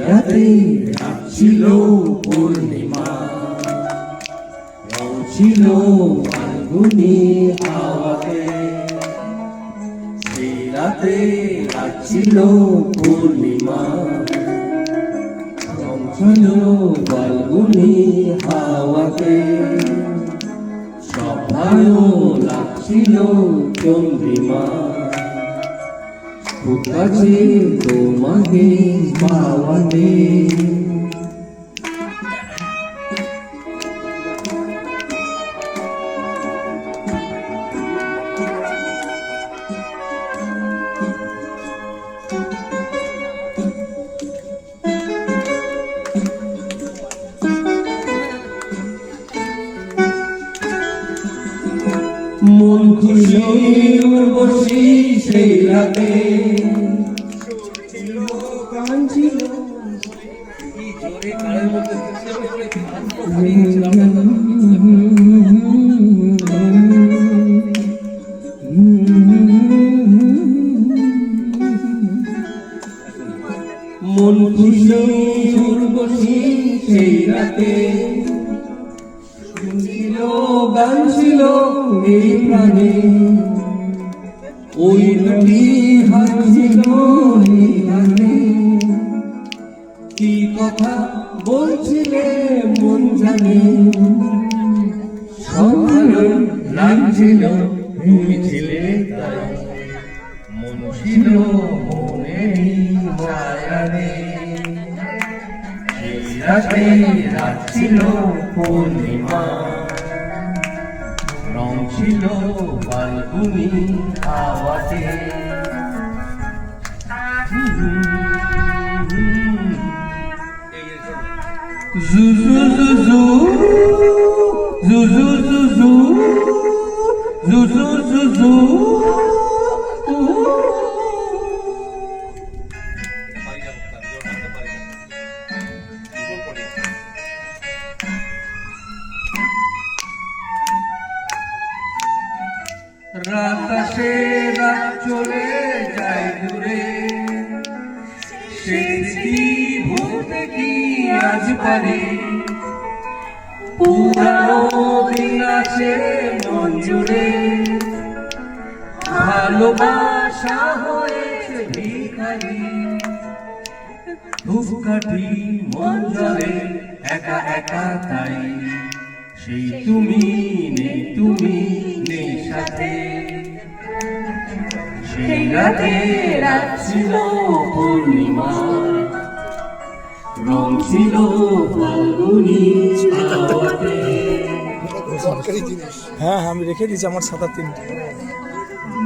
রাতে ছিল পূর্ণিমা, ছিল ফাল্গুনি হাওয়াতে। সেই রাতে ছিল পূর্ণিমা, ছিল ফাল্গুনি হাওয়াতে। সব ভালো লাগছিল চন্দ্রিমা, খুব কাছে তোমাকে পাওয়াতে। মন খুশি উর্বশী সেই রাতে, গান ছিল মন খুশি উর্বশী সেই রাতে, গান ছিল এই প্রাণে। ওই দুটি হাত ছিল এই গানে, কি কথা বলছিলে মন জানে। সব ভালো লাগছিল তুমি ছিলে তাই, মন ছিল মনেরই মায়ারে। সেই রাতে রাত ছিল পূর্ণিমা, রং ছিল ফাল্গুনি হাওয়াতে। জুজু জুজু জুজু জুজু জুজু জুজু। রাত আসে রাত চলে যায় দূরে, সেই স্মৃতি ভুলতে কি আজ পারি। পুরানো দিন আছে মন জুড়ে, ভালোবাসা হয়েছে ভিখারি। ধূপকাঠি মন জলে একা একা তাই, সেই তুমি নেই সাথে। সেই রাতে রাত ছিল পূর্ণিমা, রং ছিল ফাল্গুনি হাওয়াতে। হ্যাঁ আমি রেখে দিয়েছি আমার 7-3